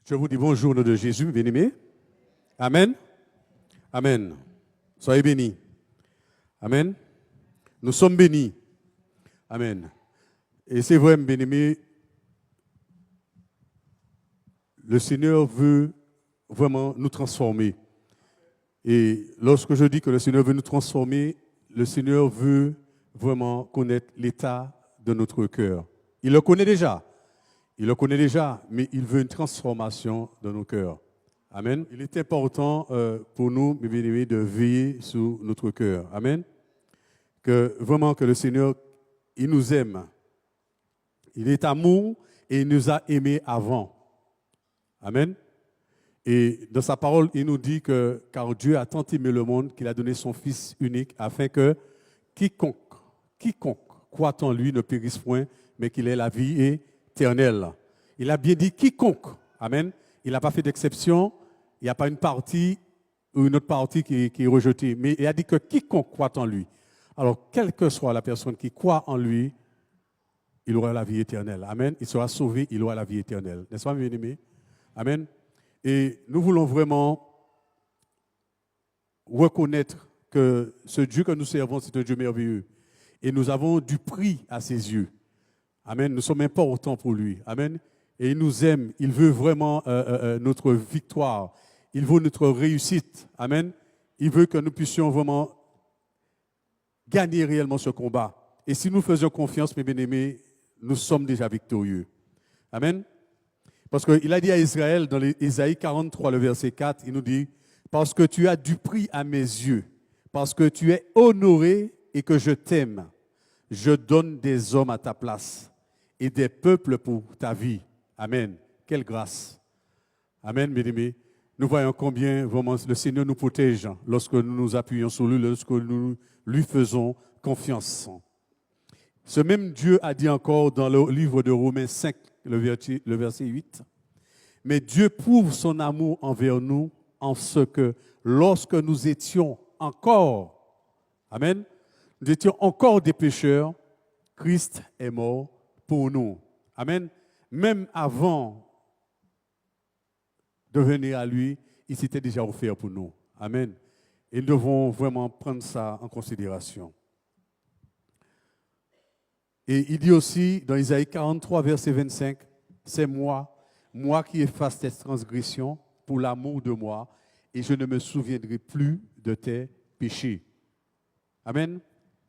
Je vous dis bonjour au nom de Jésus, bien-aimés. Amen. Amen. Soyez bénis. Amen. Nous sommes bénis. Amen. Et c'est vrai, bien-aimés, le Seigneur veut vraiment nous transformer. Et lorsque je dis que le Seigneur veut nous transformer, le Seigneur veut vraiment connaître l'état de notre cœur. Il le connaît déjà. Il le connaît déjà, mais il veut une transformation de nos cœurs. Amen. Il est important pour nous, mes bien-aimés, de veiller sur notre cœur. Amen. Que vraiment que le Seigneur, il nous aime. Il est amour et il nous a aimés avant. Amen. Et dans sa parole, il nous dit que car Dieu a tant aimé le monde qu'il a donné son Fils unique afin que quiconque croit en lui ne périsse point, mais qu'il ait la vie éternelle. Il a bien dit quiconque. Amen. Il n'a pas fait d'exception. Il n'y a pas une partie ou une autre partie qui est rejetée. Mais il a dit que quiconque croit en lui. Alors, quelle que soit la personne qui croit en lui, il aura la vie éternelle. Amen. Il sera sauvé, il aura la vie éternelle. N'est-ce pas, mes bien-aimés? Amen. Et nous voulons vraiment reconnaître que ce Dieu que nous servons, c'est un Dieu merveilleux. Et nous avons du prix à ses yeux. Amen. Nous sommes importants pour lui. Amen. Et il nous aime. Il veut vraiment notre victoire. Il veut notre réussite. Amen. Il veut que nous puissions vraiment gagner réellement ce combat. Et si nous faisons confiance, mes bien-aimés, nous sommes déjà victorieux. Amen. Parce qu'il a dit à Israël, dans Ésaïe 43, le verset 4, il nous dit, « Parce que tu as du prix à mes yeux, parce que tu es honoré et que je t'aime, je donne des hommes à ta place et des peuples pour ta vie. » Amen. Quelle grâce. Amen, bien-aimés. Nous voyons combien vraiment le Seigneur nous protège lorsque nous nous appuyons sur lui, lorsque nous lui faisons confiance. Ce même Dieu a dit encore dans le livre de Romains 5, le verset 8, « Mais Dieu prouve son amour envers nous en ce que lorsque nous étions encore, amen, nous étions encore des pécheurs, Christ est mort pour nous. » Amen. Même avant de venir à lui, il s'était déjà offert pour nous. Amen. Et nous devons vraiment prendre ça en considération. Et il dit aussi dans Isaïe 43, verset 25, « C'est moi qui efface tes transgressions pour l'amour de moi, et je ne me souviendrai plus de tes péchés. » Amen.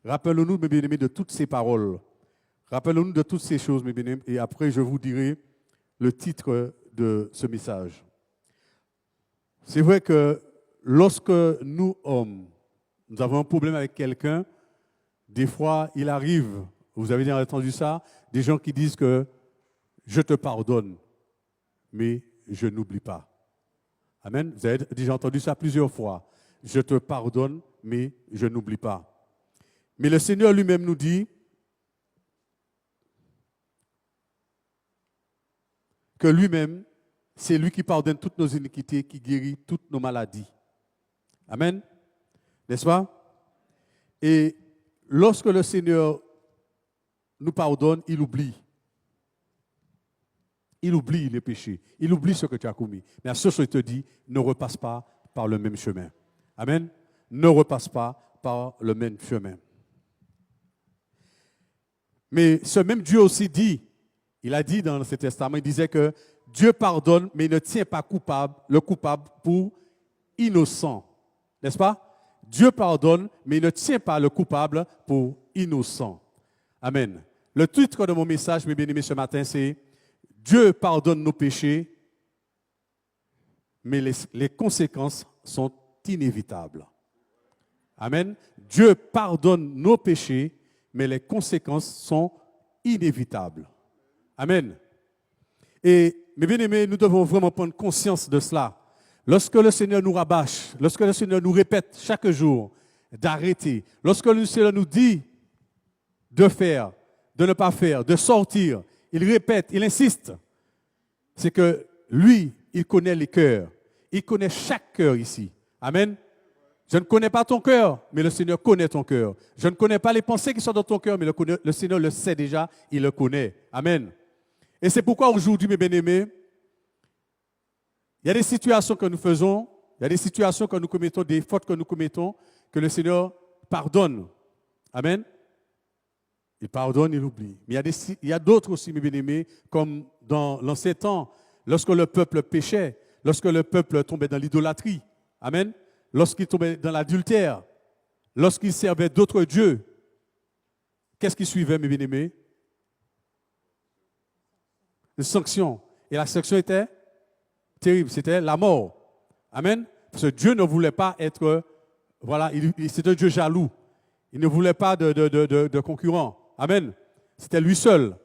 Rappelons-nous, mes bien-aimés, de toutes ces paroles. Rappelons-nous de toutes ces choses, mes bien-aimés, et après je vous dirai le titre de ce message. C'est vrai que lorsque nous, hommes, nous avons un problème avec quelqu'un, des fois, il arrive, vous avez déjà entendu ça, des gens qui disent que je te pardonne, mais je n'oublie pas. Amen. Vous avez déjà entendu ça plusieurs fois. Je te pardonne, mais je n'oublie pas. Mais le Seigneur lui-même nous dit que lui-même, c'est lui qui pardonne toutes nos iniquités, qui guérit toutes nos maladies. Amen. N'est-ce pas? Et lorsque le Seigneur nous pardonne, il oublie. Il oublie les péchés. Il oublie ce que tu as commis. Mais à ce que il te dit, ne repasse pas par le même chemin. Amen. Ne repasse pas par le même chemin. Mais ce même Dieu aussi dit, il a dit dans ce testament, il disait que Dieu pardonne, mais il ne tient pas le coupable pour innocent. N'est-ce pas? Dieu pardonne, mais il ne tient pas le coupable pour innocent. Amen. Le titre de mon message, mes bien-aimés, ce matin, c'est « Dieu pardonne nos péchés, mais les conséquences sont inévitables. » Amen. Dieu pardonne nos péchés, mais les conséquences sont inévitables. Amen. Et, mes bien-aimés, nous devons vraiment prendre conscience de cela. Lorsque le Seigneur nous rabâche, lorsque le Seigneur nous répète chaque jour d'arrêter, lorsque le Seigneur nous dit de faire, de ne pas faire, de sortir, il répète, il insiste. C'est que lui, il connaît les cœurs. Il connaît chaque cœur ici. Amen. Je ne connais pas ton cœur, mais le Seigneur connaît ton cœur. Je ne connais pas les pensées qui sont dans ton cœur, mais le Seigneur le sait déjà, il le connaît. Amen. Et c'est pourquoi aujourd'hui, mes bien-aimés, Il y a des situations que nous faisons, il y a des situations que nous commettons, des fautes que nous commettons, que le Seigneur pardonne. Amen. Il pardonne, il oublie. Mais il y a d'autres aussi, mes bien-aimés, comme dans l'ancien temps, lorsque le peuple péchait, lorsque le peuple tombait dans l'idolâtrie. Amen. Lorsqu'il tombait dans l'adultère, lorsqu'il servait d'autres dieux. Qu'est-ce qui suivait, mes bien-aimés? Une sanction. Et la sanction était terrible, c'était la mort. Amen. Parce que Dieu ne voulait pas être, voilà, c'était un Dieu jaloux. Il ne voulait pas de concurrents. Amen. C'était lui seul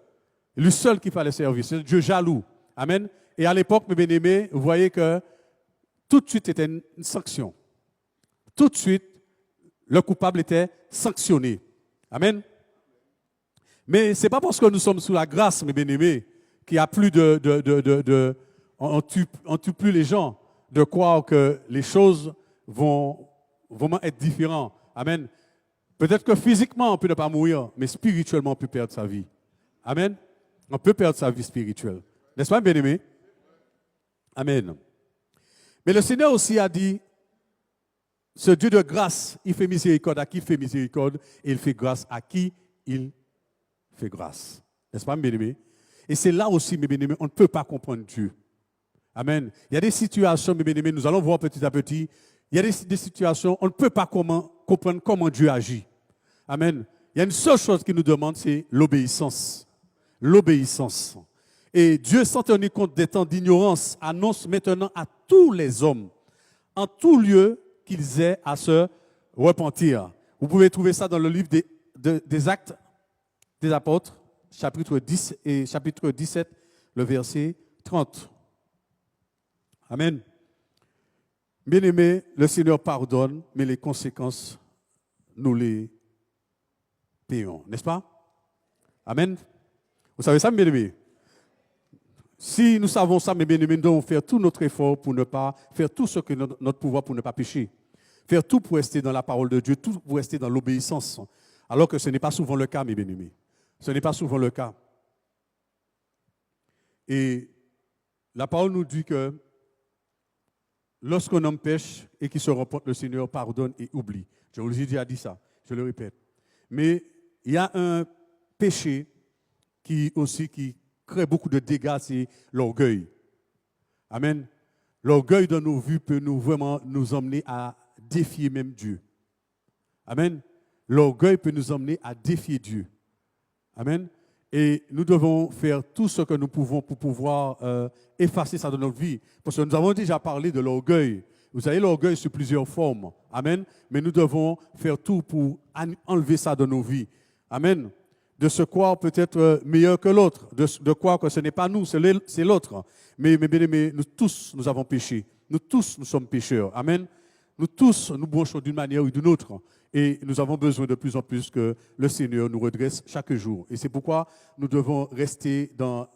qu'il fallait servir. C'est un Dieu jaloux. Amen. Et à l'époque, mes bien-aimés, vous voyez que tout de suite, c'était une sanction. Tout de suite, le coupable était sanctionné. Amen. Mais ce n'est pas parce que nous sommes sous la grâce, mes bien-aimés, qu'il n'y a plus on tue plus les gens, de croire que les choses vont vraiment être différentes. Amen. Peut-être que physiquement, on peut ne pas mourir, mais spirituellement, on peut perdre sa vie. Amen. On peut perdre sa vie spirituelle. N'est-ce pas, bien-aimé? Amen. Mais le Seigneur aussi a dit, ce Dieu de grâce, il fait miséricorde à qui il fait miséricorde, et il fait grâce à qui il fait grâce. N'est-ce pas, bien-aimé? Et c'est là aussi, mes bien-aimés, on ne peut pas comprendre Dieu. Amen. Il y a des situations, mes bien-aimés, nous allons voir petit à petit, il y a des situations, on ne peut pas comprendre comment Dieu agit. Amen. Il y a une seule chose qu'il nous demande, c'est l'obéissance. L'obéissance. Et Dieu, sans tenir compte des temps d'ignorance, annonce maintenant à tous les hommes, en tout lieu, qu'ils aient à se repentir. Vous pouvez trouver ça dans le livre des Actes des Apôtres, chapitre 10 et chapitre 17, le verset 30. Amen. Bien-aimés, le Seigneur pardonne, mais les conséquences, nous les payons. N'est-ce pas? Amen. Vous savez ça, bien-aimés? Si nous savons ça, mes bien-aimés, nous devons faire tout notre effort pour ne pas faire tout ce que notre pouvoir pour ne pas pécher. Faire tout pour rester dans la parole de Dieu, tout pour rester dans l'obéissance. Alors que ce n'est pas souvent le cas, mes bien-aimés. Ce n'est pas souvent le cas. Et la parole nous dit que lorsqu'un homme pêche et qu'il se repente, le Seigneur pardonne et oublie. Je vous ai déjà dit ça, je le répète. Mais il y a un péché qui crée beaucoup de dégâts, c'est l'orgueil. Amen. L'orgueil dans nos vies peut vraiment nous emmener à défier même Dieu. Amen. L'orgueil peut nous emmener à défier Dieu. Amen. Et nous devons faire tout ce que nous pouvons pour pouvoir effacer ça de notre vie. Parce que nous avons déjà parlé de l'orgueil. Vous savez, l'orgueil sous plusieurs formes. Amen. Mais nous devons faire tout pour enlever ça de nos vies. Amen. De se croire peut-être meilleur que l'autre, de croire que ce n'est pas nous, c'est l'autre. Mais bien aimés, nous tous, nous avons péché. Nous tous, nous sommes pécheurs. Amen. Nous tous, nous bronchons d'une manière ou d'une autre. Et nous avons besoin de plus en plus que le Seigneur nous redresse chaque jour. Et c'est pourquoi nous devons rester dans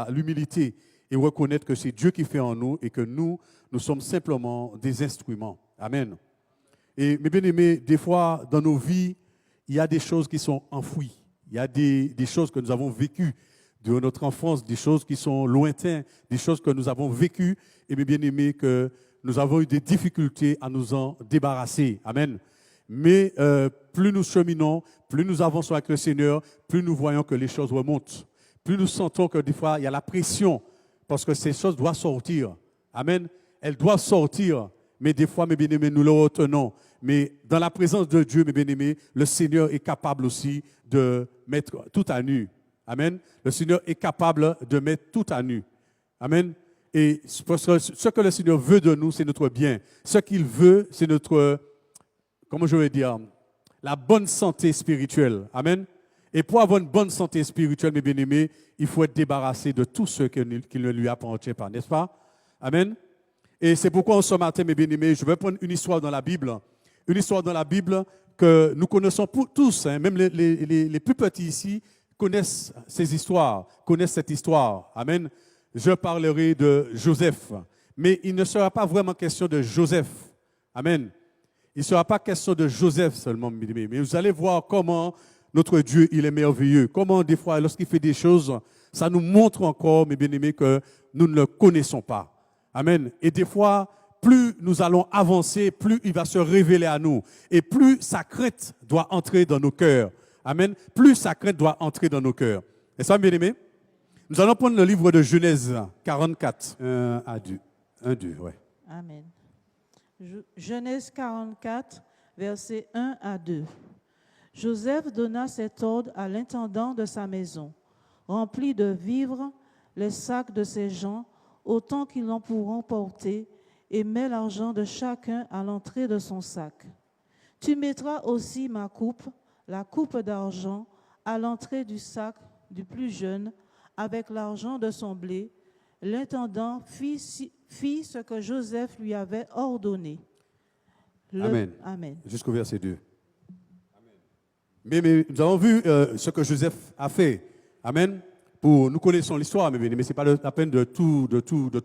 l'humilité et reconnaître que c'est Dieu qui fait en nous et que nous sommes simplement des instruments. Amen. Et mes bien-aimés, des fois, dans nos vies, il y a des choses qui sont enfouies. Il y a des choses que nous avons vécues de notre enfance, des choses qui sont lointaines, des choses que nous avons vécues, et mes bien-aimés, que nous avons eu des difficultés à nous en débarrasser. Amen. Mais plus nous cheminons, plus nous avançons avec le Seigneur, plus nous voyons que les choses remontent. Plus nous sentons que des fois, il y a la pression, parce que ces choses doivent sortir. Amen. Elles doivent sortir, mais des fois, mes bien-aimés, nous le retenons. Mais dans la présence de Dieu, mes bien-aimés, le Seigneur est capable aussi de mettre tout à nu. Amen. Le Seigneur est capable de mettre tout à nu. Amen. Et ce que le Seigneur veut de nous, c'est notre bien. Ce qu'il veut, c'est notre, comment je vais dire, la bonne santé spirituelle. Amen. Et pour avoir une bonne santé spirituelle, mes bien-aimés, il faut être débarrassé de tout ce qui ne lui appartient pas, n'est-ce pas? Amen. Et c'est pourquoi ce matin, mes bien-aimés, je vais prendre une histoire dans la Bible. Une histoire dans la Bible que nous connaissons tous, hein, même les plus petits ici connaissent ces histoires, connaissent cette histoire. Amen. Je parlerai de Joseph. Mais il ne sera pas vraiment question de Joseph. Amen. Il ne sera pas question de Joseph seulement, mais vous allez voir comment notre Dieu, il est merveilleux. Comment des fois, lorsqu'il fait des choses, ça nous montre encore, mes bien-aimés, que nous ne le connaissons pas. Amen. Et des fois, plus nous allons avancer, plus il va se révéler à nous. Et plus sa crainte doit entrer dans nos cœurs. Amen. Plus sa crainte doit entrer dans nos cœurs. Est-ce ça, bien aimé? Nous allons prendre le livre de Genèse 44, 1 à 2. 1, 2, ouais. Amen. Genèse 44, versets 1 à 2. Joseph donna cet ordre à l'intendant de sa maison. Remplis de vivres les sacs de ses gens, autant qu'ils en pourront porter, et mets l'argent de chacun à l'entrée de son sac. Tu mettras aussi ma coupe, la coupe d'argent, à l'entrée du sac du plus jeune, avec l'argent de son blé. L'intendant fit ce que Joseph lui avait ordonné. Amen. Amen. Jusqu'au verset 2. Mais nous avons vu ce que Joseph a fait. Amen. Nous connaissons l'histoire, mais ce n'est pas la peine de tout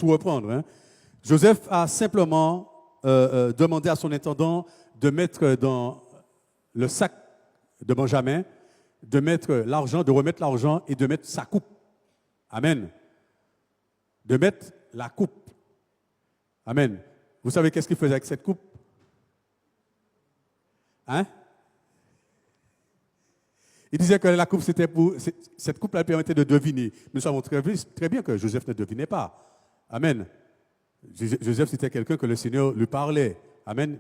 reprendre. Hein. Joseph a simplement demandé à son intendant de mettre dans le sac de Benjamin, de remettre l'argent et de mettre sa coupe. Amen. De mettre la coupe. Amen. Vous savez qu'est-ce qu'il faisait avec cette coupe? Hein? Il disait que la coupe, c'était pour. Cette coupe-là permettait de deviner. Nous savons très bien que Joseph ne devinait pas. Amen. Joseph, c'était quelqu'un que le Seigneur lui parlait. Amen.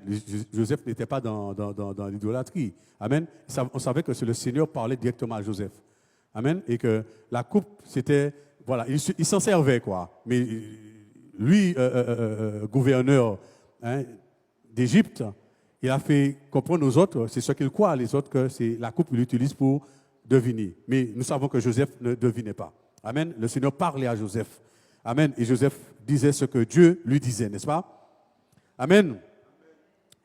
Joseph n'était pas dans l'idolâtrie. Amen. On savait que le Seigneur parlait directement à Joseph. Amen. Et que la coupe, c'était. Voilà, il s'en servait, quoi. Mais lui, gouverneur d'Égypte, il a fait comprendre aux autres, c'est ce qu'il croit, les autres, que c'est la coupe qu'il utilise pour deviner. Mais nous savons que Joseph ne devinait pas. Amen. Le Seigneur parlait à Joseph. Amen. Et Joseph disait ce que Dieu lui disait, n'est-ce pas? Amen.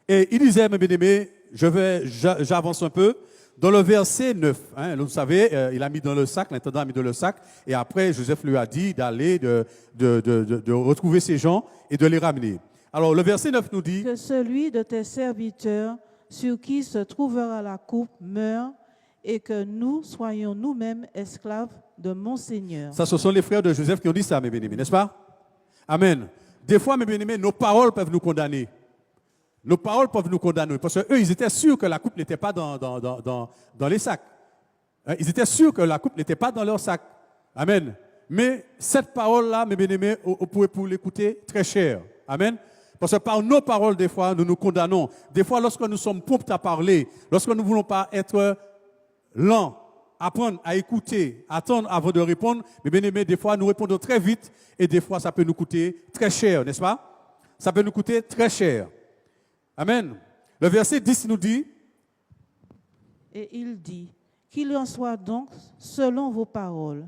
Et il disait, mes bien-aimés, j'avance un peu. Dans le verset 9, vous savez, il a mis dans le sac, l'intendant a mis dans le sac, et après, Joseph lui a dit d'aller, de retrouver ses gens et de les ramener. Alors, le verset 9 nous dit... Que celui de tes serviteurs sur qui se trouvera la coupe meure, et que nous soyons nous-mêmes esclaves de mon Seigneur. Ça, ce sont les frères de Joseph qui ont dit ça, mes bien-aimés, n'est-ce pas? Amen. Des fois, mes bien-aimés, nos paroles peuvent nous condamner. Nos paroles peuvent nous condamner parce qu'eux, ils étaient sûrs que la coupe n'était pas dans les sacs. Ils étaient sûrs que la coupe n'était pas dans leur sac. Amen. Mais cette parole-là, mes bien-aimés, on pourrait pour l'écouter très cher. Amen. Parce que par nos paroles, des fois, nous nous condamnons. Des fois, lorsque nous sommes prompts à parler, lorsque nous ne voulons pas être lents, apprendre à écouter, attendre avant de répondre, mes bien-aimés, des fois, nous répondons très vite et des fois, ça peut nous coûter très cher, n'est-ce pas? Ça peut nous coûter très cher. Amen. Le verset 10 nous dit... Et il dit, qu'il en soit donc selon vos paroles.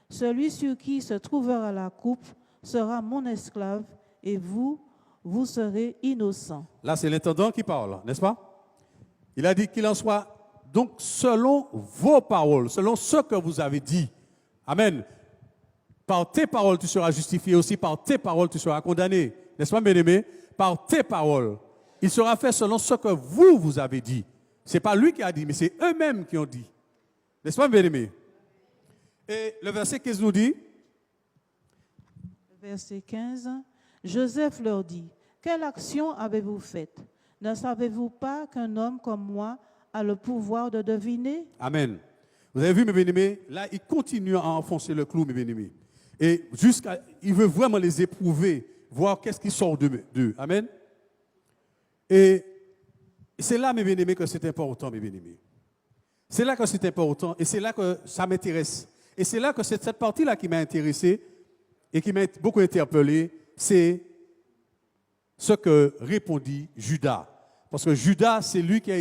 Celui sur qui se trouvera la coupe sera mon esclave et vous serez innocents. Là, c'est l'intendant qui parle, n'est-ce pas? Il a dit qu'il en soit donc selon vos paroles, selon ce que vous avez dit. Amen. Par tes paroles, tu seras justifié aussi, par tes paroles, tu seras condamné. N'est-ce pas, bien-aimé? Par tes paroles. Il sera fait selon ce que vous avez dit. Ce n'est pas lui qui a dit, mais c'est eux-mêmes qui ont dit. N'est-ce pas, bien-aimé? Et le verset 15 nous dit? Verset 15. Joseph leur dit, quelle action avez-vous faite? Ne savez-vous pas qu'un homme comme moi a le pouvoir de deviner? Amen. Vous avez vu, mes bien-aimés, là, il continue à enfoncer le clou, mes bien-aimés. Et il veut vraiment les éprouver, voir qu'est-ce qui sort d'eux. Amen. Et c'est là, mes bien-aimés, que c'est important, mes bien-aimés. C'est là que c'est important et c'est là que ça m'intéresse. Et c'est là que c'est cette partie-là qui m'a intéressé et qui m'a beaucoup interpellé, c'est ce que répondit Judas. Parce que Judas, c'est lui qui a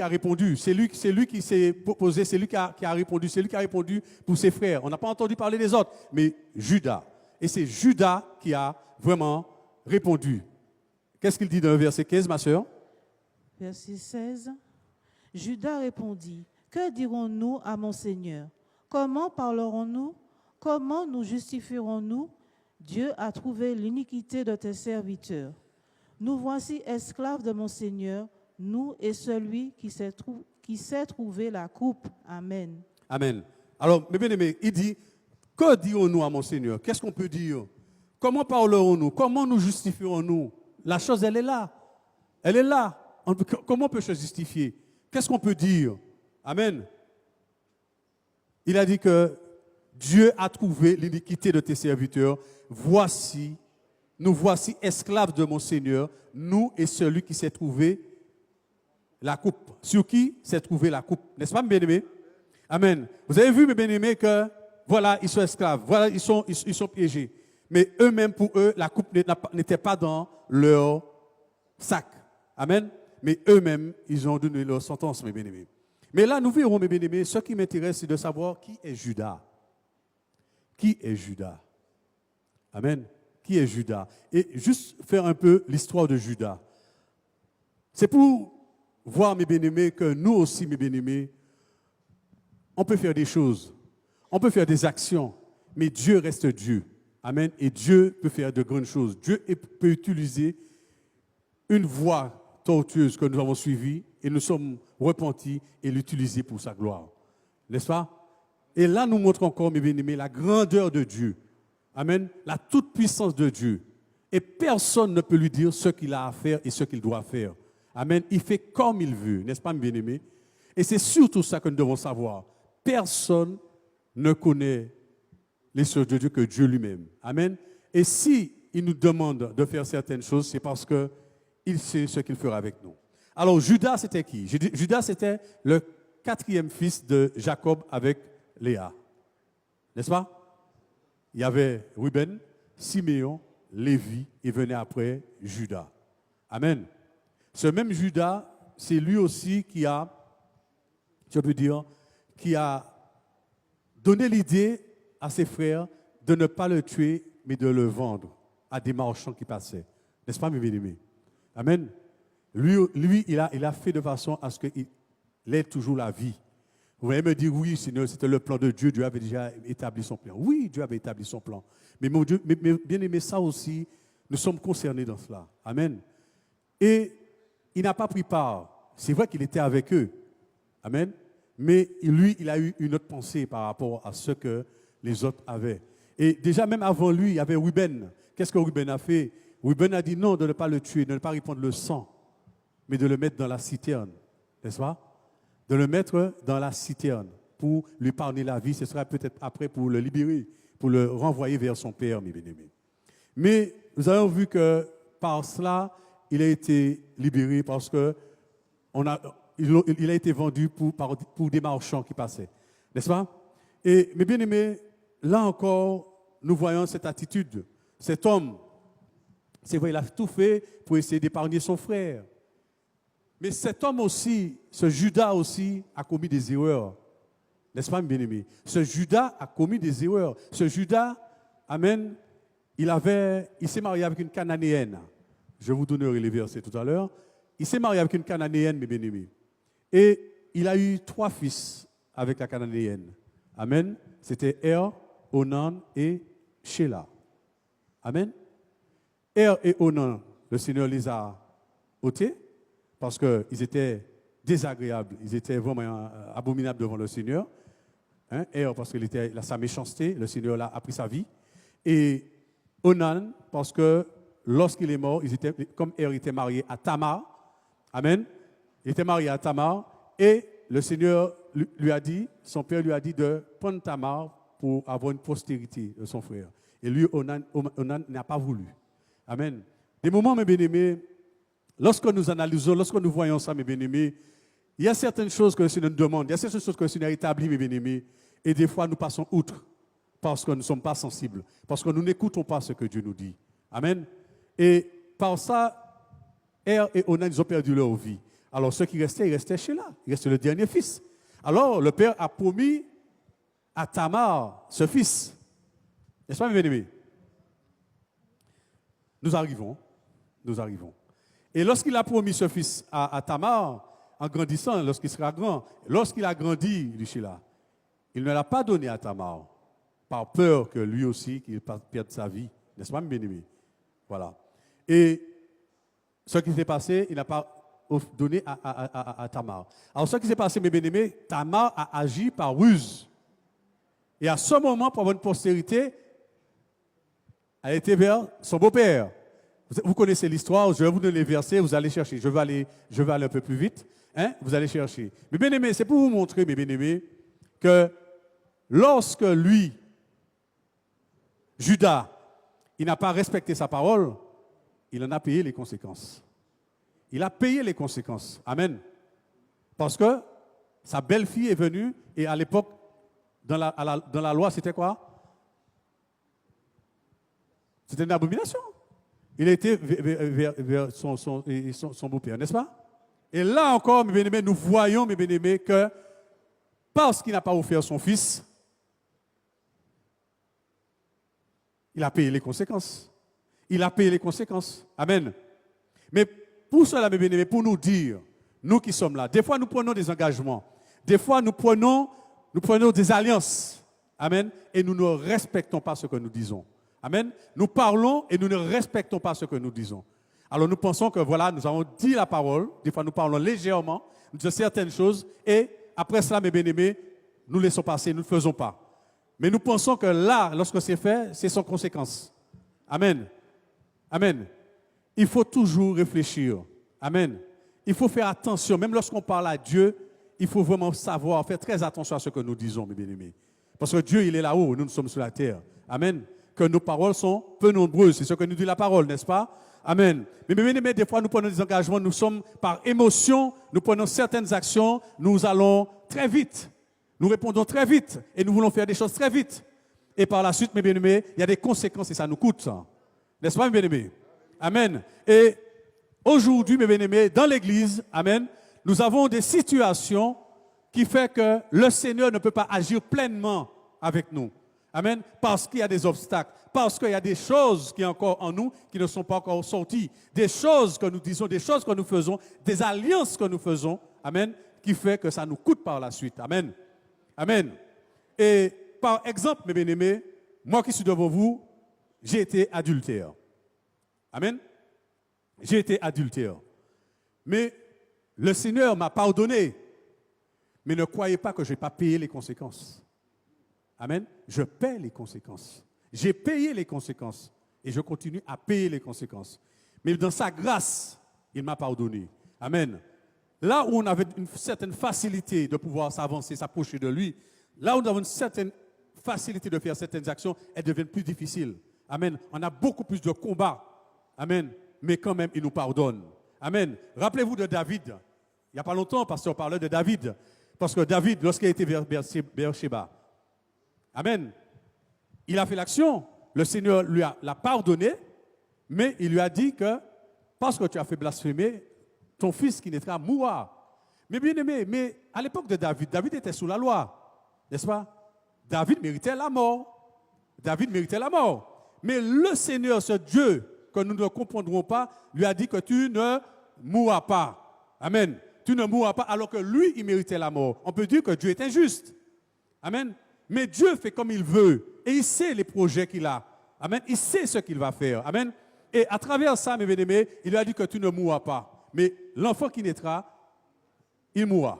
répondu, c'est lui qui s'est proposé, c'est lui qui a répondu, c'est lui qui a répondu pour ses frères. On n'a pas entendu parler des autres, mais Judas. Et c'est Judas qui a vraiment répondu. Qu'est-ce qu'il dit dans le verset 15, ma sœur? Verset 16. Judas répondit, que dirons-nous à mon Seigneur? Comment parlerons-nous? Comment nous justifierons-nous? Dieu a trouvé l'iniquité de tes serviteurs. Nous voici esclaves de mon Seigneur, nous et celui qui s'est trouvé la coupe. Amen. Amen. Alors, mes bien-aimés, il dit, Que dirons-nous à mon Seigneur? Qu'est-ce qu'on peut dire? Comment parlerons-nous? Comment nous justifierons-nous? La chose, elle est là. Elle est là. Comment on peut se justifier? Qu'est-ce qu'on peut dire? Amen. Il a dit que Dieu a trouvé l'iniquité de tes serviteurs. Nous voici esclaves de mon Seigneur, nous et celui qui s'est trouvé la coupe. Sur qui s'est trouvé la coupe? N'est-ce pas, mes bien-aimés? Amen. Vous avez vu, mes bien-aimés, que voilà, ils sont esclaves, voilà, ils sont piégés. Mais eux-mêmes, pour eux, la coupe n'était pas dans leur sac. Amen. Mais eux-mêmes, ils ont donné leur sentence, mes bien-aimés. Mais là, nous verrons, mes bien-aimés, ce qui m'intéresse, c'est de savoir qui est Judas. Qui est Judas? Amen. Qui est Judas? Et juste faire un peu l'histoire de Judas. C'est pour voir, mes bien-aimés, que nous aussi, mes bien-aimés, on peut faire des choses, on peut faire des actions, mais Dieu reste Dieu. Amen. Et Dieu peut faire de grandes choses. Dieu peut utiliser une voie tortueuse que nous avons suivie et nous sommes repentis et l'utiliser pour sa gloire. N'est-ce pas? Et là, nous montrons encore, mes bien-aimés, la grandeur de Dieu. Amen. La toute-puissance de Dieu. Et personne ne peut lui dire ce qu'il a à faire et ce qu'il doit faire. Amen. Il fait comme il veut. N'est-ce pas, mes bien-aimés? Et c'est surtout ça que nous devons savoir. Personne ne connaît les choses de Dieu que Dieu lui-même. Amen. Et si il nous demande de faire certaines choses, c'est parce qu'il sait ce qu'il fera avec nous. Alors, Judas, c'était qui? Judas, c'était le 4e fils de Jacob avec Léa. N'est-ce pas? Il y avait Ruben, Siméon, Lévi, et venait après Judas. Amen. Ce même Judas, c'est lui aussi qui a, je peux dire, qui a donné l'idée à ses frères de ne pas le tuer, mais de le vendre à des marchands qui passaient. N'est-ce pas, mes bien-aimés? Amen. Lui, il a fait de façon à ce qu'il ait toujours la vie. Vous allez me dire, oui, Seigneur, c'était le plan de Dieu. Dieu avait déjà établi son plan. Oui, Dieu avait établi son plan. Mais mon Dieu, mais bien aimé, ça aussi, nous sommes concernés dans cela. Amen. Et il n'a pas pris part. C'est vrai qu'il était avec eux. Amen. Mais lui, il a eu une autre pensée par rapport à ce que les autres avaient. Et déjà, même avant lui, il y avait Ruben. Qu'est-ce que Ruben a fait? Ruben a dit non, de ne pas le tuer, de ne pas répandre le sang, mais de le mettre dans la citerne. N'est-ce pas? De le mettre dans la citerne pour lui pardonner la vie. Ce sera peut-être après pour le libérer, pour le renvoyer vers son père, mes bien-aimés. Mais nous avons vu que par cela, il a été libéré parce que il a été vendu pour des marchands qui passaient. N'est-ce pas? Et mes bien-aimés, là encore, nous voyons cette attitude. Cet homme, c'est vrai, il a tout fait pour essayer d'épargner son frère. Mais cet homme aussi, ce Judas aussi, a commis des erreurs. N'est-ce pas, mes bien-aimés? Ce Judas a commis des erreurs. Ce Judas, amen, il s'est marié avec une Cananéenne. Je vous donnerai les versets tout à l'heure. Il s'est marié avec une Cananéenne, mes bien-aimés. Et il a eu 3 fils avec la Cananéenne. Amen. C'était Er, Onan et Sheila. Amen. Er et Onan, le Seigneur les a ôtés parce qu'ils étaient désagréables, ils étaient vraiment abominables devant le Seigneur. Er parce qu'il était sa méchanceté, le Seigneur a pris sa vie. Et Onan parce que lorsqu'il est mort, comme Er était marié à Tamar, amen, il était marié à Tamar et le Seigneur lui a dit, son père lui a dit de prendre Tamar pour avoir une postérité de son frère. Et lui, Onan n'a pas voulu. Amen. Des moments, mes bien-aimés, lorsque nous analysons, lorsque nous voyons ça, mes bien-aimés, il y a certaines choses que le Seigneur nous demande, il y a certaines choses que le Seigneur établit, mes bien-aimés, et des fois nous passons outre parce que nous ne sommes pas sensibles, parce que nous n'écoutons pas ce que Dieu nous dit. Amen. Et par ça, Er et Onan, ils ont perdu leur vie. Alors ceux qui restaient, ils restaient chez là. Il restait le dernier fils. Alors le père a promis à Tamar, ce fils. N'est-ce pas, mes bien-aimés? Nous arrivons. Et lorsqu'il a promis ce fils à Tamar, en grandissant, lorsqu'il sera grand, lorsqu'il a grandi, Sheila, il ne l'a pas donné à Tamar, par peur que lui aussi, qu'il perde sa vie. N'est-ce pas, mes bien-aimés? Voilà. Et ce qui s'est passé, il n'a pas donné à Tamar. Alors, ce qui s'est passé, mes bien-aimés, Tamar a agi par ruse. Et à ce moment, pour votre postérité, elle était vers son beau-père. Vous connaissez l'histoire, je vais vous donner les versets, vous allez chercher. Je vais aller un peu plus vite. Hein? Vous allez chercher. Mais bien aimé, c'est pour vous montrer, mes bien-aimés, que lorsque lui, Judas, il n'a pas respecté sa parole, il en a payé les conséquences. Il a payé les conséquences. Amen. Parce que sa belle-fille est venue et à l'époque, dans la loi, c'était quoi? C'était une abomination. Il a été vers son beau-père, n'est-ce pas? Et là encore, mes bien-aimés, nous voyons, mes bien-aimés, que parce qu'il n'a pas offert son fils, il a payé les conséquences. Il a payé les conséquences. Amen. Mais pour cela, mes bien-aimés, pour nous dire, nous qui sommes là, des fois nous prenons des engagements, des fois nous prenons des alliances. Amen. Et nous ne respectons pas ce que nous disons. Amen. Nous parlons et nous ne respectons pas ce que nous disons. Alors nous pensons que voilà, nous avons dit la parole, des fois nous parlons légèrement, nous disons certaines choses, et après cela, mes bien-aimés, nous laissons passer, nous ne faisons pas. Mais nous pensons que là, lorsque c'est fait, c'est sans conséquence. Amen. Amen. Il faut toujours réfléchir. Amen. Il faut faire attention, même lorsqu'on parle à Dieu, il faut vraiment savoir, faire très attention à ce que nous disons, mes bien-aimés. Parce que Dieu, il est là-haut, nous sommes sur la terre. Amen. Que nos paroles sont peu nombreuses, c'est ce que nous dit la parole, n'est-ce pas? Amen. Mais mes bien-aimés, des fois, nous prenons des engagements, nous sommes par émotion, nous prenons certaines actions, nous allons très vite. Nous répondons très vite et nous voulons faire des choses très vite. Et par la suite, mes bien-aimés, il y a des conséquences et ça nous coûte. N'est-ce pas, mes bien-aimés? Amen. Et aujourd'hui, mes bien-aimés, dans l'Église, amen, nous avons des situations qui font que le Seigneur ne peut pas agir pleinement avec nous. Amen. Parce qu'il y a des obstacles, parce qu'il y a des choses qui sont encore en nous qui ne sont pas encore sorties. Des choses que nous disons, des choses que nous faisons, des alliances que nous faisons. Amen. Qui fait que ça nous coûte par la suite. Amen. Amen. Et par exemple, mes bien-aimés, moi qui suis devant vous, j'ai été adultère. Amen. J'ai été adultère. Mais le Seigneur m'a pardonné. Mais ne croyez pas que je n'ai pas payé les conséquences. Amen. Je paie les conséquences. J'ai payé les conséquences. Et je continue à payer les conséquences. Mais dans sa grâce, il m'a pardonné. Amen. Là où on avait une certaine facilité de pouvoir s'avancer, s'approcher de lui, là où nous avons une certaine facilité de faire certaines actions, elles deviennent plus difficiles. Amen. On a beaucoup plus de combats. Amen. Mais quand même, il nous pardonne. Amen. Rappelez-vous de David. Il n'y a pas longtemps, parce qu'on parlait de David. Parce que David, lorsqu'il était vers Beersheba, amen, il a fait l'action. Le Seigneur l'a pardonné, mais il lui a dit que parce que tu as fait blasphémer, ton fils qui naîtra mourra. Mais bien aimé, mais à l'époque de David, David était sous la loi, n'est-ce pas? David méritait la mort. David méritait la mort. Mais le Seigneur, ce Dieu que nous ne comprendrons pas, lui a dit que tu ne mourras pas. Amen. Tu ne mourras pas alors que lui, il méritait la mort. On peut dire que Dieu est injuste. Amen. Mais Dieu fait comme il veut et il sait les projets qu'il a. Amen. Il sait ce qu'il va faire. Amen. Et à travers ça, mes bien-aimés, il lui a dit que tu ne mourras pas. Mais l'enfant qui naîtra, il mourra.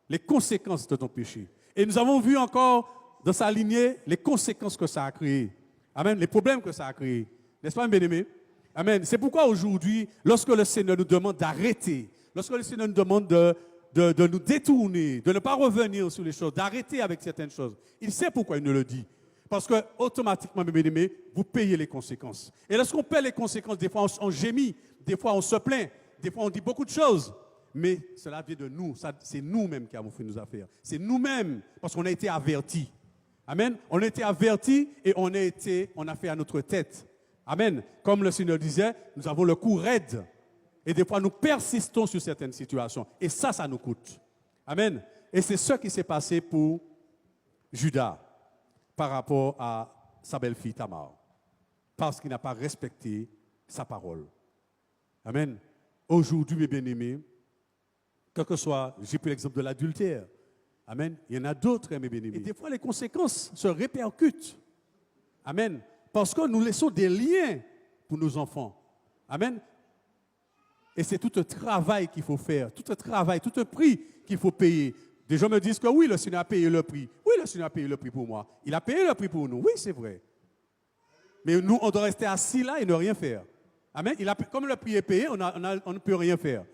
Les conséquences de ton péché. Et nous avons vu encore dans sa lignée les conséquences que ça a créées. Amen. Les problèmes que ça a créés. N'est-ce pas, mes bien-aimés? Amen. C'est pourquoi aujourd'hui, lorsque le Seigneur nous demande d'arrêter, lorsque le Seigneur nous demande de nous détourner, de ne pas revenir sur les choses, d'arrêter avec certaines choses, il sait pourquoi il nous le dit. Parce que automatiquement, mes bien-aimés, vous payez les conséquences. Et lorsqu'on paie les conséquences, des fois on gémit, des fois on se plaint, des fois on dit beaucoup de choses. Mais cela vient de nous. C'est nous-mêmes qui avons fait nos affaires. C'est nous-mêmes, parce qu'on a été avertis. Amen. On a été avertis et on a fait à notre tête. Amen. Comme le Seigneur disait, nous avons le cou raide. Et des fois, nous persistons sur certaines situations. Et ça nous coûte. Amen. Et c'est ce qui s'est passé pour Judas par rapport à sa belle-fille Tamar. Parce qu'il n'a pas respecté sa parole. Amen. Aujourd'hui, mes bien-aimés, quel que soit, j'ai pris l'exemple de l'adultère. Amen. Il y en a d'autres, mes bien-aimés. Et des fois, les conséquences se répercutent. Amen. Parce que nous laissons des liens pour nos enfants. Amen. Et c'est tout un travail qu'il faut faire, tout un travail, tout un prix qu'il faut payer. Des gens me disent que oui, le Seigneur a payé le prix. Oui, le Seigneur a payé le prix pour moi. Il a payé le prix pour nous. Oui, c'est vrai. Mais nous, on doit rester assis là et ne rien faire. Amen. Comme le prix est payé, on ne peut rien faire.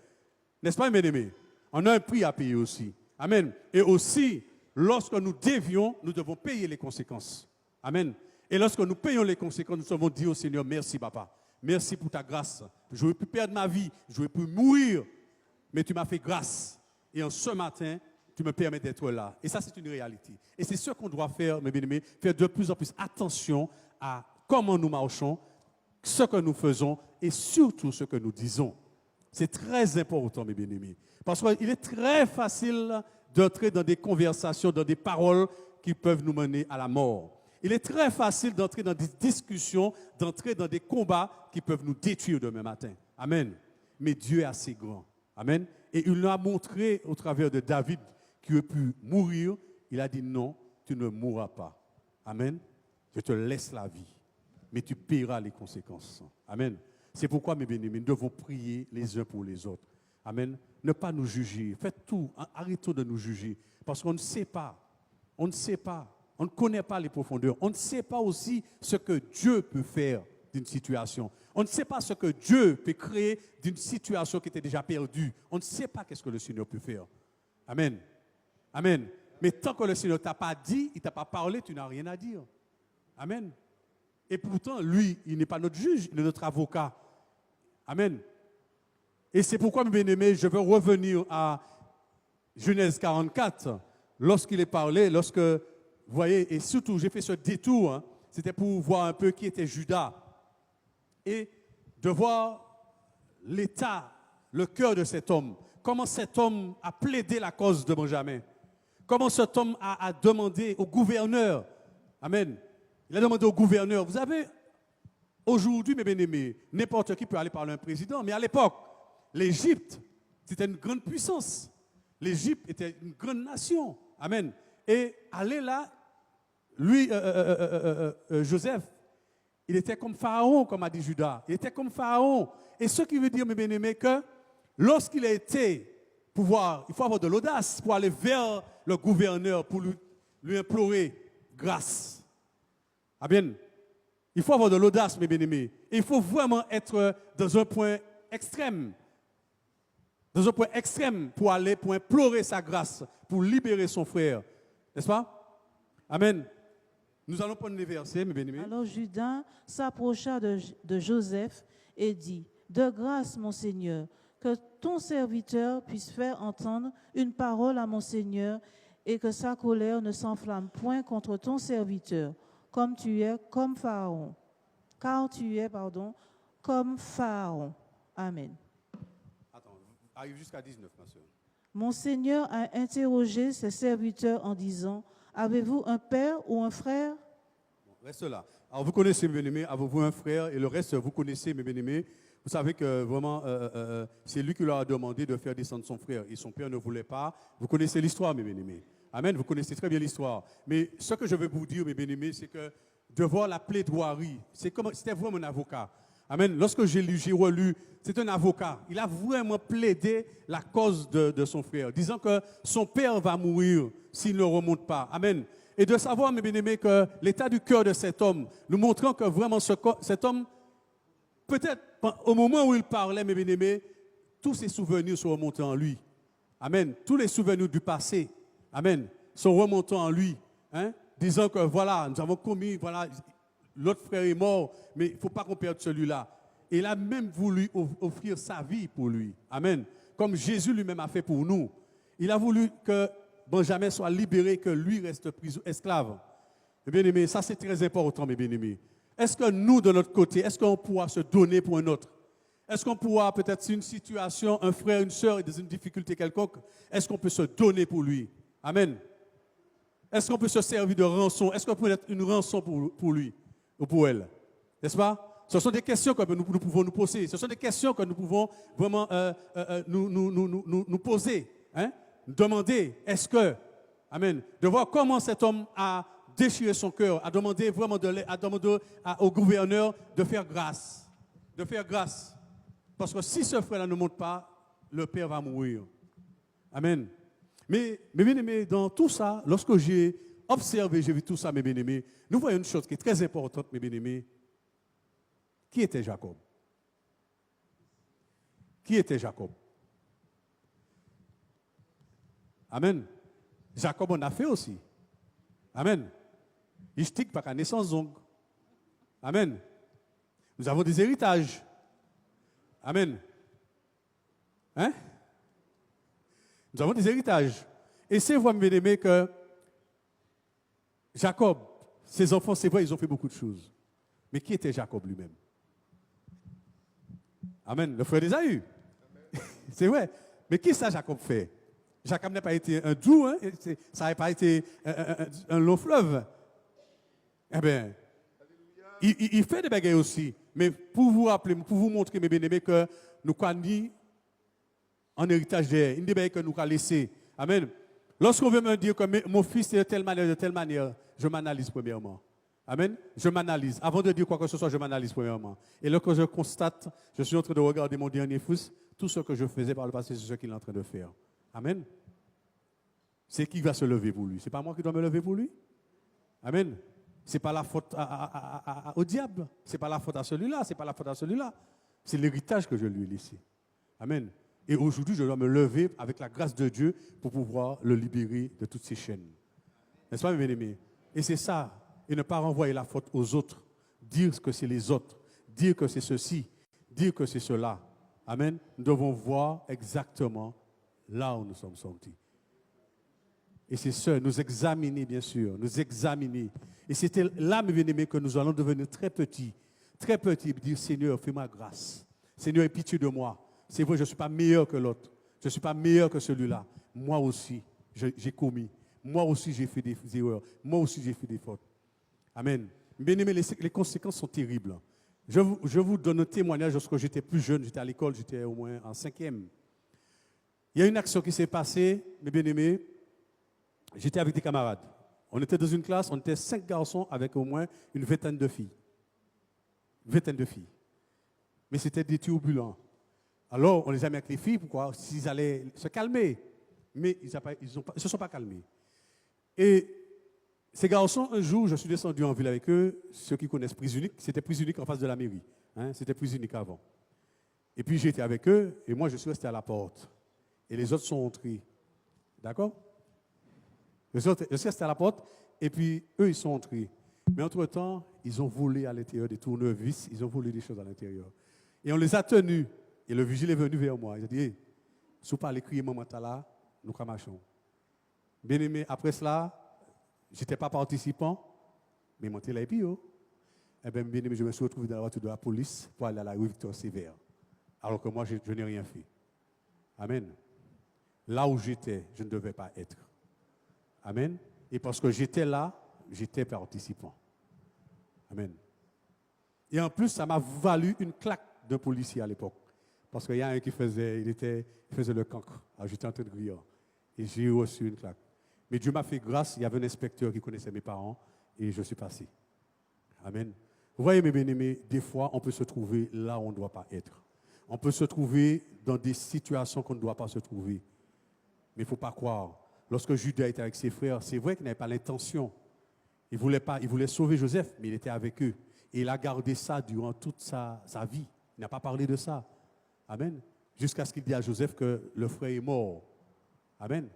N'est-ce pas, mes amis? On a un prix à payer aussi. Amen. Et aussi, lorsque nous dévions, nous devons payer les conséquences. Amen. Et lorsque nous payons les conséquences, nous devons dire au Seigneur, merci papa. Merci pour ta grâce. J'aurais pu perdre ma vie, j'aurais pu mourir, mais tu m'as fait grâce. Et en ce matin, tu me permets d'être là. Et ça, c'est une réalité. Et c'est ce qu'on doit faire, mes bien-aimés, faire de plus en plus attention à comment nous marchons, ce que nous faisons et surtout ce que nous disons. C'est très important, mes bien-aimés. Parce qu'il est très facile d'entrer dans des conversations, dans des paroles qui peuvent nous mener à la mort. Il est très facile d'entrer dans des discussions, d'entrer dans des combats qui peuvent nous détruire demain matin. Amen. Mais Dieu est assez grand. Amen. Et il nous a montré au travers de David qui aurait pu mourir. Il a dit non, tu ne mourras pas. Amen. Je te laisse la vie, mais tu paieras les conséquences. Amen. C'est pourquoi, mes bien-aimés, nous devons prier les uns pour les autres. Amen. Ne pas nous juger. Faites tout. Arrêtons de nous juger. Parce qu'on ne sait pas. On ne sait pas. On ne connaît pas les profondeurs. On ne sait pas aussi ce que Dieu peut faire d'une situation. On ne sait pas ce que Dieu peut créer d'une situation qui était déjà perdue. On ne sait pas qu'est-ce que le Seigneur peut faire. Amen. Amen. Mais tant que le Seigneur ne t'a pas dit, il ne t'a pas parlé, tu n'as rien à dire. Amen. Et pourtant, lui, il n'est pas notre juge, il est notre avocat. Amen. Et c'est pourquoi, mes bien-aimés, je veux revenir à Genèse 44, lorsqu'il est parlé, lorsque, vous voyez, et surtout, j'ai fait ce détour, hein, c'était pour voir un peu qui était Judas, et de voir l'état, le cœur de cet homme, comment cet homme a plaidé la cause de Benjamin, comment cet homme a demandé au gouverneur, amen, il a demandé au gouverneur, vous avez, aujourd'hui, mes bien-aimés, n'importe qui peut aller parler à un président, mais à l'époque, l'Égypte, c'était une grande puissance. L'Égypte était une grande nation. Amen. Et aller là, lui, Joseph, il était comme Pharaon, comme a dit Judas. Il était comme Pharaon. Et ce qui veut dire, mes bien-aimés, que lorsqu'il a été pouvoir, il faut avoir de l'audace pour aller vers le gouverneur, pour lui implorer grâce. Amen. Il faut avoir de l'audace, mes bien-aimés. Et il faut vraiment être dans un point extrême. Dans un point extrême pour aller, pour implorer sa grâce, pour libérer son frère. N'est-ce pas? Amen. Nous allons prendre les versets, mes bien-aimés. Alors Judas s'approcha de Joseph et dit, « De grâce, mon Seigneur, que ton serviteur puisse faire entendre une parole à mon Seigneur et que sa colère ne s'enflamme point contre ton serviteur, comme tu es comme Pharaon. Car tu es, comme Pharaon. » Amen. Arrive jusqu'à 19, ma soeur. Mon Seigneur a interrogé ses serviteurs en disant, « Avez-vous un père ou un frère ?» Bon, reste là. Alors vous connaissez, mes bien-aimés, avez-vous un frère et le reste, vous connaissez, mes bien-aimés. Vous savez que vraiment, c'est lui qui leur a demandé de faire descendre son frère et son père ne voulait pas. Vous connaissez l'histoire, mes bien-aimés. Amen, vous connaissez très bien l'histoire. Mais ce que je veux vous dire, mes bien-aimés, c'est que de voir la plaidoirie, c'était vraiment un avocat. Amen. Lorsque j'ai relu, c'est un avocat. Il a vraiment plaidé la cause de son frère, disant que son père va mourir s'il ne remonte pas. Amen. Et de savoir, mes bien-aimés, que l'état du cœur de cet homme, nous montrant que vraiment cet homme, peut-être au moment où il parlait, mes bien-aimés, tous ses souvenirs sont remontés en lui. Amen. Tous les souvenirs du passé, amen, sont remontés en lui. Hein, disant que voilà, nous avons commis, voilà, l'autre frère est mort, mais il ne faut pas qu'on perde celui-là. Et il a même voulu offrir sa vie pour lui. Amen. Comme Jésus lui-même a fait pour nous. Il a voulu que Benjamin soit libéré, que lui reste esclave. Mes bien-aimés, ça c'est très important, mes bien-aimés. Est-ce que nous, de notre côté, est-ce qu'on pourra se donner pour un autre? Est-ce qu'on pourra, peut-être, si une situation, un frère, une sœur est dans une difficulté quelconque, est-ce qu'on peut se donner pour lui? Amen. Est-ce qu'on peut se servir de rançon? Est-ce qu'on peut être une rançon pour lui ou pour elle? N'est-ce pas? Ce sont des questions que nous pouvons nous poser. Ce sont des questions que nous pouvons vraiment nous poser. Hein? Demander, est-ce que, amen, de voir comment cet homme a déchiré son cœur, a demandé vraiment au gouverneur de faire grâce. De faire grâce. Parce que si ce frère-là ne monte pas, le père va mourir. Amen. Mais bien aimé, dans tout ça, lorsque j'ai observé, j'ai vu tout ça, mes bien-aimés, nous voyons une chose qui est très importante, mes bien-aimés. Qui était Jacob? Qui était Jacob? Amen. Jacob en a fait aussi. Amen. Il stique par la naissance donc. Amen. Nous avons des héritages. Amen. Hein? Nous avons des héritages. Et c'est vrai, mes bien-aimés, que Jacob, ses enfants, c'est vrai, ils ont fait beaucoup de choses. Mais qui était Jacob lui-même? Amen. Le frère d'Ésaü. C'est vrai. Mais qui ça Jacob fait? Jacob n'a pas été un doux, hein? Ça n'a pas été un long fleuve. Eh bien, il fait des bagailles aussi. Mais pour vous rappeler, pour vous montrer, mes bien-aimés, que nous avons en héritage des bagailles que nous avons laissées. Amen. Lorsqu'on veut me dire que mon fils est de telle manière, je m'analyse premièrement. Amen. Je m'analyse. Avant de dire quoi que ce soit, je m'analyse premièrement. Et lorsque je constate, je suis en train de regarder mon dernier fils, tout ce que je faisais par le passé, c'est ce qu'il est en train de faire. Amen. C'est qui va se lever pour lui. Ce n'est pas moi qui dois me lever pour lui. Amen. Ce n'est pas la faute au diable. Ce n'est pas la faute à celui-là. Ce n'est pas la faute à celui-là. C'est l'héritage que je lui ai laissé. Amen. Et aujourd'hui, je dois me lever avec la grâce de Dieu pour pouvoir le libérer de toutes ces chaînes. N'est-ce pas, mes bien-aimés? Et c'est ça. Et ne pas renvoyer la faute aux autres. Dire que c'est les autres. Dire que c'est ceci. Dire que c'est cela. Amen. Nous devons voir exactement là où nous sommes sortis. Et c'est ça, nous examiner, bien sûr. Nous examiner. Et c'était là, mes bien-aimés, que nous allons devenir très petits. Très petits. Et dire, Seigneur, fais-moi grâce. Seigneur, aie pitié de moi. C'est vrai, je ne suis pas meilleur que l'autre. Je ne suis pas meilleur que celui-là. Moi aussi, j'ai commis. Moi aussi, j'ai fait des erreurs. Moi aussi, j'ai fait des fautes. Amen. Bien aimé, les conséquences sont terribles. Je vous donne un témoignage lorsque j'étais plus jeune, j'étais à l'école, j'étais au moins en 5e. Il y a une action qui s'est passée, mes bien-aimés. J'étais avec des camarades. On était dans une classe, on était 5 garçons avec au moins une vingtaine de filles. Une vingtaine de filles. Mais c'était des turbulents. Alors, on les a mis avec les filles, pourquoi? S'ils allaient se calmer. Mais ils ne se sont pas calmés. Et ces garçons, un jour, je suis descendu en ville avec eux. Ceux qui connaissent Prise Unique, c'était Prise Unique en face de la mairie. Hein, c'était Prise Unique avant. Et puis j'étais avec eux, et moi je suis resté à la porte. Et les autres sont entrés. D'accord? Je suis resté à la porte, et puis eux, ils sont entrés. Mais entre-temps, ils ont volé à l'intérieur des tournevis, ils ont volé des choses à l'intérieur. Et on les a tenus. Et le vigile est venu vers moi. Il a dit, hey, si vous parlez crier maman là, nous marchons. Bien aimé, après cela, je n'étais pas participant, mais monté là et puis, eh bien, bien aimé, je me suis retrouvé dans la voiture de la police pour aller à la rue Victor Sévère. Alors que moi, je n'ai rien fait. Amen. Là où j'étais, je ne devais pas être. Amen. Et parce que j'étais là, j'étais participant. Amen. Et en plus, ça m'a valu une claque d'un policier à l'époque. Parce qu'il y a un qui faisait, il faisait le cancre. Alors j'étais en train de griller. Et j'ai reçu une claque. Mais Dieu m'a fait grâce, il y avait un inspecteur qui connaissait mes parents et je suis passé. Amen. Vous voyez, mes bien-aimés, des fois, on peut se trouver là où on ne doit pas être. On peut se trouver dans des situations qu'on ne doit pas se trouver. Mais il ne faut pas croire. Lorsque Judas était avec ses frères, c'est vrai qu'il n'avait pas l'intention. Il voulait sauver Joseph, mais il était avec eux. Et il a gardé ça durant toute sa vie. Il n'a pas parlé de ça. Amen. Jusqu'à ce qu'il dise à Joseph que le frère est mort. Amen.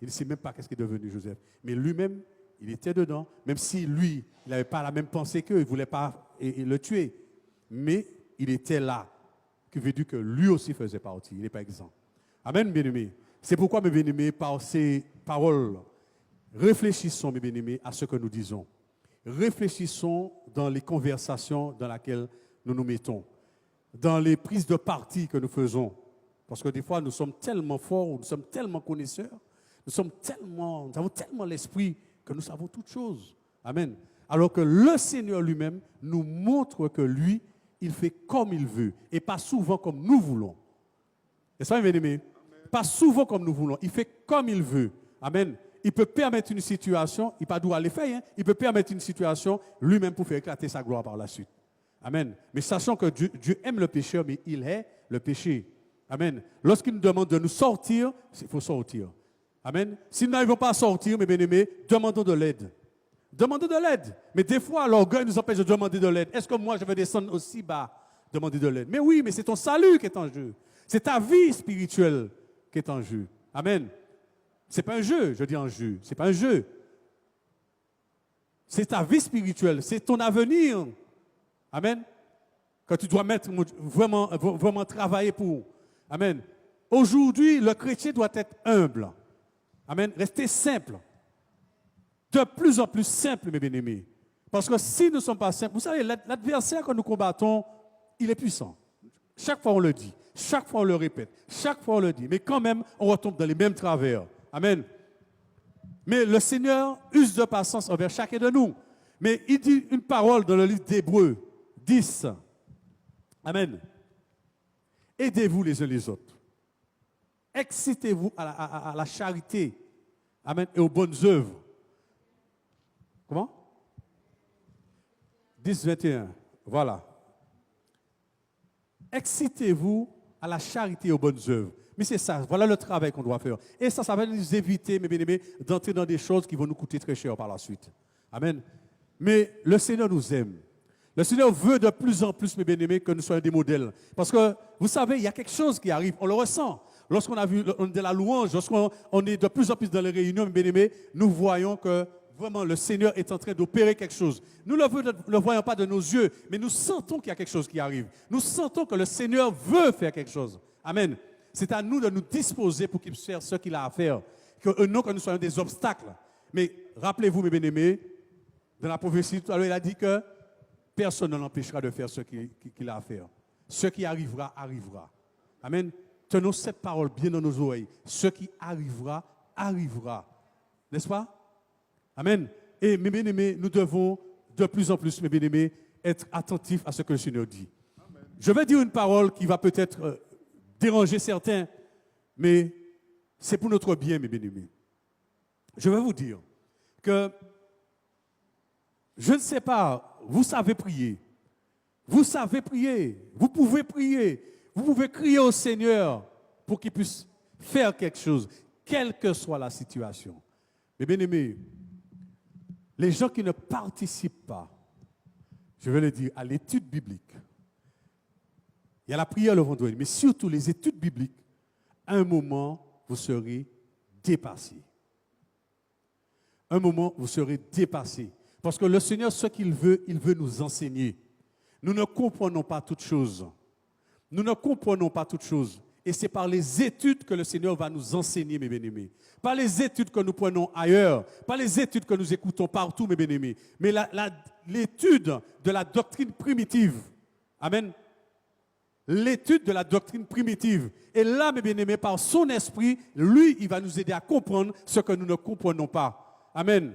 Il ne sait même pas qu'est-ce qui est devenu Joseph. Mais lui-même, il était dedans. Même si lui, il n'avait pas la même pensée qu'eux, il ne voulait pas le tuer. Mais il était là. Qui veut dire que lui aussi faisait partie. Il n'est pas exempt. Amen, bien-aimés. C'est pourquoi, mes bien-aimés, par ces paroles, réfléchissons, mes bien-aimés, à ce que nous disons. Réfléchissons dans les conversations dans lesquelles nous nous mettons. Dans les prises de parti que nous faisons. Parce que des fois, nous sommes tellement forts, nous sommes tellement connaisseurs, nous avons tellement l'esprit que nous savons toutes choses. Amen. Alors que le Seigneur lui-même nous montre que lui, il fait comme il veut et pas souvent comme nous voulons. N'est-ce pas, bien aimé? Pas souvent comme nous voulons. Il fait comme il veut. Amen. Il peut permettre une situation, il n'a pas droit à les faire, hein? Il peut permettre une situation lui-même pour faire éclater sa gloire par la suite. Amen. Mais sachant que Dieu aime le pécheur, mais il est le péché. Amen. Lorsqu'il nous demande de nous sortir, il faut sortir. Amen. Si nous n'arrivons pas à sortir, mes bien-aimés, demandons de l'aide. Demandez de l'aide. Mais des fois, l'orgueil nous empêche de demander de l'aide. Est-ce que moi, je vais descendre aussi bas, demander de l'aide? Mais oui, mais c'est ton salut qui est en jeu. C'est ta vie spirituelle qui est en jeu. Amen. Ce n'est pas un jeu, je dis en jeu. Ce n'est pas un jeu. C'est ta vie spirituelle. C'est ton avenir. Amen. Que tu dois mettre vraiment travailler pour. Amen. Aujourd'hui, le chrétien doit être humble. Amen. Rester simple. De plus en plus simple, mes bien-aimés. Parce que si nous ne sommes pas simples, vous savez, l'adversaire que nous combattons, il est puissant. Chaque fois on le dit, chaque fois on le répète, chaque fois on le dit. Mais quand même, on retombe dans les mêmes travers. Amen. Mais le Seigneur use de patience envers chacun de nous. Mais il dit une parole dans le livre d'Hébreux 10. Amen. Aidez-vous les uns les autres. Excitez-vous à la charité. Amen. Et aux bonnes œuvres. Comment? 10, 21. Voilà. Excitez-vous à la charité et aux bonnes œuvres. Mais c'est ça, voilà le travail qu'on doit faire. Et ça va nous éviter, mes bien-aimés, d'entrer dans des choses qui vont nous coûter très cher par la suite. Amen. Mais le Seigneur nous aime. Le Seigneur veut de plus en plus, mes bien-aimés, que nous soyons des modèles. Parce que, vous savez, il y a quelque chose qui arrive, on le ressent. Lorsqu'on a vu de la louange, lorsqu'on est de plus en plus dans les réunions, mes bien-aimés, nous voyons que vraiment le Seigneur est en train d'opérer quelque chose. Nous ne le voyons pas de nos yeux, mais nous sentons qu'il y a quelque chose qui arrive. Nous sentons que le Seigneur veut faire quelque chose. Amen. C'est à nous de nous disposer pour qu'il fasse ce qu'il a à faire. Non que nous soyons des obstacles. Mais rappelez-vous, mes bien-aimés, dans la prophétie, tout à l'heure, il a dit que personne ne l'empêchera de faire ce qu'il a à faire. Ce qui arrivera, arrivera. Amen. Tenons cette parole bien dans nos oreilles. Ce qui arrivera, arrivera. N'est-ce pas? Amen. Et mes bien-aimés, nous devons de plus en plus, mes bien-aimés, être attentifs à ce que le Seigneur dit. Amen. Je vais dire une parole qui va peut-être déranger certains, mais c'est pour notre bien, mes bien-aimés. Je vais vous dire que, je ne sais pas, vous savez prier. Vous savez prier. Vous pouvez prier. Vous pouvez crier au Seigneur pour qu'il puisse faire quelque chose, quelle que soit la situation. Mes bien-aimés, les gens qui ne participent pas, je vais le dire, à l'étude biblique, il y a la prière le vendredi, mais surtout les études bibliques, à un moment, vous serez dépassés. Un moment, vous serez dépassés. Parce que le Seigneur, ce qu'il veut nous enseigner. Nous ne comprenons pas toutes choses. Nous ne comprenons pas toutes choses. Et c'est par les études que le Seigneur va nous enseigner, mes bien-aimés. Pas les études que nous prenons ailleurs, pas les études que nous écoutons partout, mes bien-aimés, mais l'étude de la doctrine primitive. Amen. L'étude de la doctrine primitive. Et là, mes bien-aimés, par son esprit, lui, il va nous aider à comprendre ce que nous ne comprenons pas. Amen.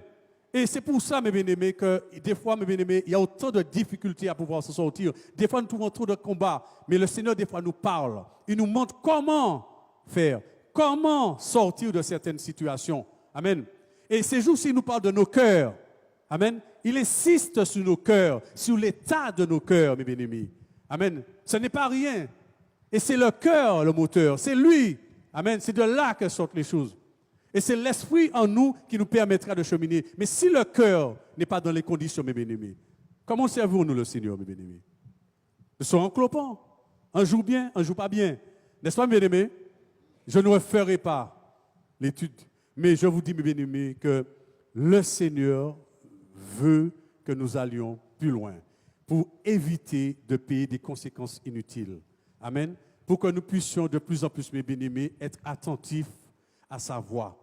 Et c'est pour ça, mes bien-aimés, que des fois, mes bien-aimés, il y a autant de difficultés à pouvoir se sortir. Des fois, nous trouvons trop de combats. Mais le Seigneur, des fois, nous parle. Il nous montre comment faire, comment sortir de certaines situations. Amen. Et ces jours-ci, il nous parle de nos cœurs. Amen. Il insiste sur nos cœurs, sur l'état de nos cœurs, mes bien-aimés. Amen. Ce n'est pas rien. Et c'est le cœur, le moteur. C'est lui. Amen. C'est de là que sortent les choses. Et c'est l'esprit en nous qui nous permettra de cheminer. Mais si le cœur n'est pas dans les conditions, mes bien-aimés, comment servons-nous le Seigneur, mes bien-aimés? Nous sommes enclopants. Un jour bien, un jour pas bien. N'est-ce pas, mes bien-aimés? Je ne referai pas l'étude. Mais je vous dis, mes bien-aimés, que le Seigneur veut que nous allions plus loin pour éviter de payer des conséquences inutiles. Amen. Pour que nous puissions de plus en plus, mes bien-aimés, être attentifs à sa voix.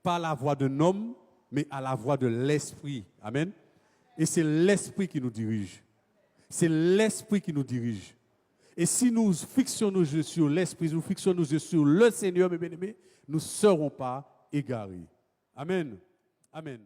Pas à la voix d'un homme, mais à la voix de l'Esprit. Amen. Et c'est l'Esprit qui nous dirige. C'est l'Esprit qui nous dirige. Et si nous fixons nos yeux sur l'Esprit, nous fixons nos yeux sur le Seigneur, mes bien-aimés, nous ne serons pas égarés. Amen. Amen.